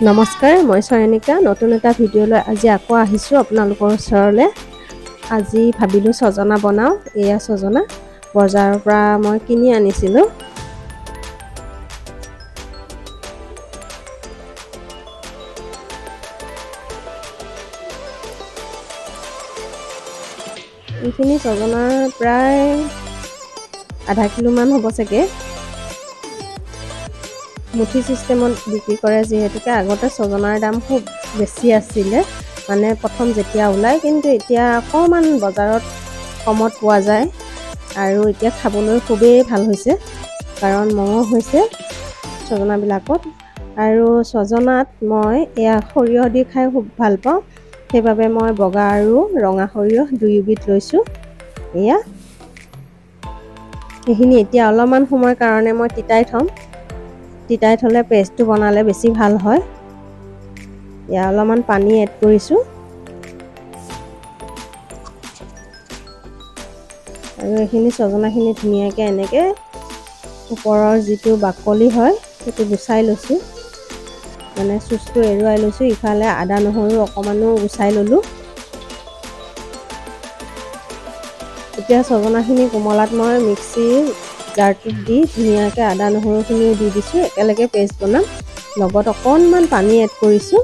নমস্কাৰ, মই চয়নিকা নতুন এটা ভিডিঅ'লৈ আজি আকৌ আহিছোঁ আপোনালোকৰ ওচৰলৈ। আজি ভাবিলোঁ ছজনা বনাওঁ। এয়া ছজনা বজাৰৰ পৰা মই কিনি আনিছিলোঁ। এইখিনি ছজনা প্ৰায় আধা কিলোমান হ'ব চাগে। মুঠি চিষ্টেমত বিক্ৰী কৰে যিহেতুকে আগতে ছজনাৰ দাম খুব বেছি আছিলে, মানে প্ৰথম যেতিয়া ওলায়, কিন্তু এতিয়া অকণমান বজাৰত কমত পোৱা যায় আৰু এতিয়া খাবলৈ খুবেই ভাল হৈছে, কাৰণ মঙহ হৈছে ছজনাবিলাকত। আৰু ছজনাত মই এয়া সৰিয়হ দি খাই খুব ভাল পাওঁ, সেইবাবে মই বগা আৰু ৰঙা সৰিয়হ দুয়োবিধ লৈছোঁ। এইখিনি এতিয়া অলপমান সময়ৰ কাৰণে মই তিতাই থ'ম। তিতাই থ'লে পেষ্টটো বনালে বেছি ভাল হয়। এয়া অলপমান পানী এড কৰিছোঁ আৰু এইখিনি ছজনাখিনি ধুনীয়াকৈ এনেকৈ ওপৰৰ যিটো বাকলি হয় সেইটো গুচাই লৈছোঁ, মানে চুচটো এৰুৱাই লৈছোঁ। ইফালে আদা নহৰু অকণমানো গুচাই ল'লোঁ। এতিয়া ছজনাখিনি কোমলাত মই মিক্সিৰ জাৰটোত দি ধুনীয়াকৈ আদা নহৰুখিনিও দি দিছোঁ, একেলগে পেষ্ট বনাম। লগত অকণমান পানী এড কৰিছোঁ।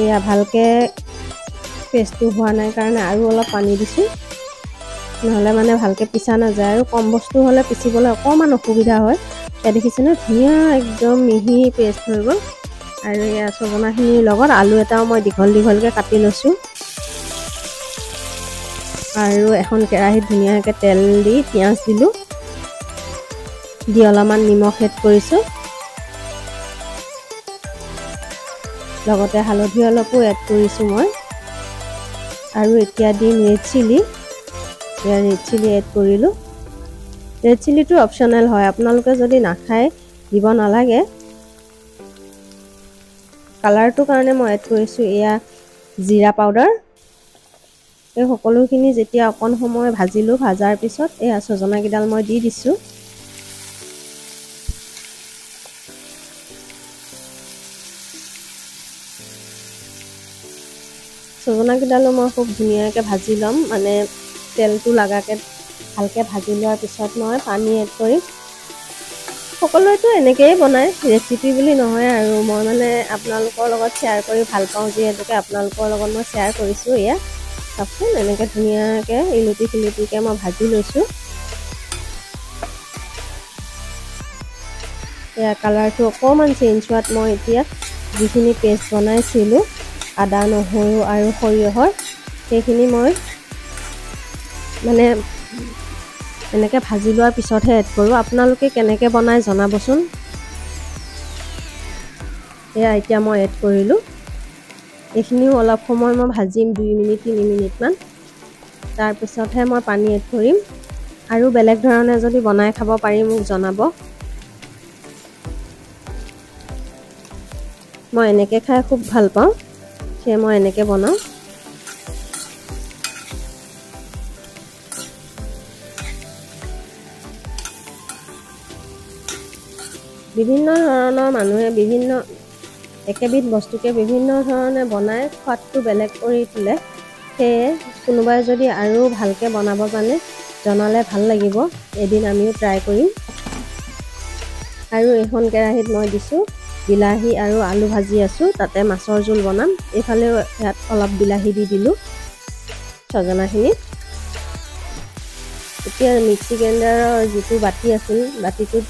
এয়া ভালকৈ পেষ্টটো হোৱা নাই কাৰণে আৰু অলপ পানী দিছোঁ, নহ'লে মানে ভালকৈ পিছা নাযায় আৰু কম বস্তু হ'লে পিচিবলৈ অকণমান অসুবিধা হয়। এতিয়া দেখিছেনে ধুনীয়া একদম মিহি পেষ্ট হৈ গ'ল। আৰু এয়া ছজনাখিনিৰ লগত আলু এটাও মই দীঘল দীঘলকৈ কাটি লৈছোঁ আৰু এখন কেৰাহীত ধুনীয়াকৈ তেল দি পিঁয়াজ দিলোঁ, দি অলপমান নিমখ এড কৰিছোঁ, লগতে হালধি অলপো এড কৰিছোঁ মই। আৰু এতিয়া দিম red chilli. Red chilli add কৰিলোঁ। ৰেড চিলিটো অপশ্যনেল হয়, আপোনালোকে যদি নাখায় দিব নালাগে। কালাৰটোৰ কাৰণে মই এড কৰিছোঁ এয়া জিৰা পাউডাৰ। এই সকলোখিনি যেতিয়া অকণ সময় ভাজিলোঁ, ভাজাৰ পিছত এয়া ছজনাকেইডাল মই দি দিছোঁ। ছজনাকেইডালো মই খুব ধুনীয়াকৈ ভাজি ল'ম, মানে তেলটো লগাকৈ ভালকৈ ভাজি লোৱাৰ পিছত মই পানী এড কৰিম। সকলোৱেতো এনেকৈয়ে বনায়, ৰেচিপি বুলি নহয় আৰু মই মানে আপোনালোকৰ লগত শ্বেয়াৰ কৰি ভাল পাওঁ যিহেতুকে আপোনালোকৰ লগত মই শ্বেয়াৰ কৰিছোঁ। এয়া চাওকচোন এনেকৈ ধুনীয়াকৈ ইলুটি শিলুটিকৈ মই ভাজি লৈছোঁ। এয়া কালাৰটো অকণমান চেঞ্জ হোৱাত মই এতিয়া যিখিনি পেষ্ট বনাইছিলোঁ আদা নহৰু আৰু সৰিয়হৰ, সেইখিনি মই মানে এনেকৈ ভাজি লোৱাৰ পিছতহে এড কৰোঁ। আপোনালোকে কেনেকৈ বনায় জনাবচোন। এয়া এতিয়া মই এড কৰিলোঁ। এইখিনিও অলপ সময় মই ভাজিম, 2 মিনিট 3 মিনিটমান, তাৰপিছতহে মই পানী এড কৰিম। আৰু বেলেগ ধৰণে যদি বনাই খাব পাৰি মোক জনাব। মই এনেকৈ খাই খুব ভাল পাওঁ, সেয়ে মই এনেকৈ বনাওঁ। বিভিন্ন ধৰণৰ মানুহে একেবিধ বস্তুকে বিভিন্ন ধৰণে বনাই সোৱাদটো বেলেগ কৰি তোলে। সেয়ে কোনোবাই যদি আৰু ভালকৈ বনাব জানে জনালে ভাল লাগিব, এদিন আমিও ট্ৰাই কৰিম। আৰু এইখন কেৰাহীত মই দিছোঁ বিলাহী আৰু আলু ভাজি আছোঁ, তাতে মাছৰ জোল বনাম। এইফালেও ইয়াত অলপ বিলাহী দি দিলোঁ ছজনাখিনিত। এতিয়া মিক্সি গ্ৰাইণ্ডাৰৰ যিটো বাতি আছিল, বাতিটোত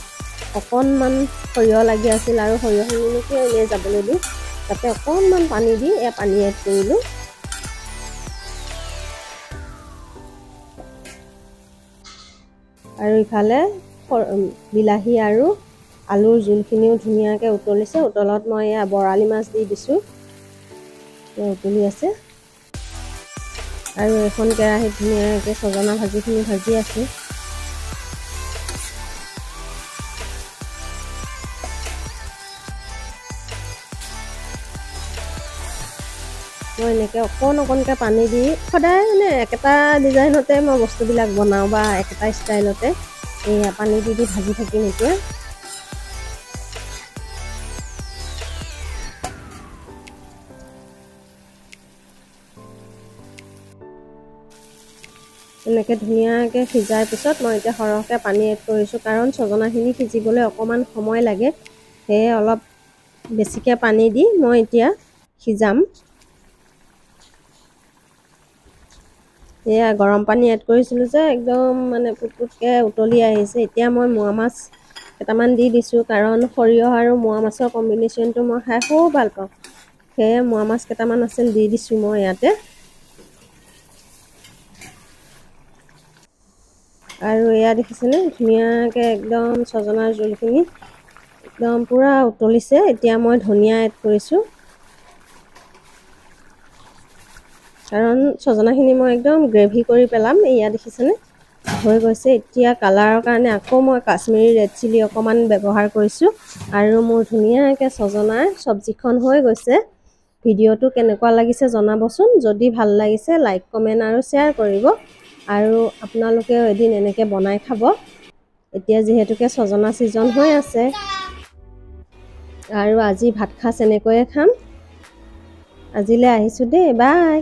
অকণমান সৰিয়হ লাগি আছিল আৰু সৰিয়হখিনিকে এনেই যাবলৈ দিওঁ, তাতে অকণমান পানী দি পানী এড কৰিলোঁ। আৰু ইফালে বিলাহী আৰু আলুৰ জোলখিনিও ধুনীয়াকৈ উতলিছে। উতলত মই এয়া বৰালি মাছ দি দিছোঁ, উতলি আছে। আৰু এখন কেৰাহীত ধুনীয়াকৈ ছজনা ভাজিখিনি ভাজি আছোঁ। মই এনেকৈ অকণকৈ পানী দি সদায় মানে একেটা ডিজাইনতে মই বস্তুবিলাক বনাওঁ বা একেটা ষ্টাইলতে পানী দি ভাজি থাকিম। এতিয়া এনেকৈ ধুনীয়াকৈ সিজাৰ পিছত মই এতিয়া সৰহকৈ পানী এড কৰিছোঁ, কাৰণ ছজনাখিনি সিজিবলৈ অকণমান সময় লাগে। সেয়ে অলপ বেছিকৈ পানী দি মই এতিয়া সিজাম। এয়া গৰম পানী এড কৰিছিলোঁ যে একদম মানে পুটপুটকৈ উতলি আহিছে। এতিয়া মই মোৱা মাছ কেইটামান দি দিছোঁ, কাৰণ সৰিয়হ আৰু মোৱা মাছৰ কম্বিনেশ্যনটো মই খাই খুব ভাল পাওঁ। সেয়ে মোৱা মাছ কেইটামান আছিল দি দিছোঁ মই ইয়াতে। আৰু এয়া দেখিছেনে ধুনীয়াকৈ একদম ছজনাৰ জোলখিনি একদম পূৰা উতলিছে। এতিয়া মই ধনিয়া এড কৰিছোঁ, কাৰণ ছজনাখিনি মই একদম গ্ৰেভি কৰি পেলাম। এয়া দেখিছেনে হৈ গৈছে। এতিয়া কালাৰৰ কাৰণে আকৌ মই কাশ্মীৰী ৰেড চিলি অকণমান ব্যৱহাৰ কৰিছোঁ, আৰু মোৰ ধুনীয়াকৈ ছজনাৰ চব্জিখন হৈ গৈছে। ভিডিঅ'টো কেনেকুৱা লাগিছে জনাবচোন। যদি ভাল লাগিছে লাইক কমেণ্ট আৰু শ্বেয়াৰ কৰিব, আৰু আপোনালোকেও এদিন এনেকৈ বনাই খাব। এতিয়া যিহেতুকে ছজনা ছিজন হৈ আছে, আৰু আজি ভাত সাজ এনেকৈয়ে খাম। আজিলৈ আহিছোঁ দেই, বাই।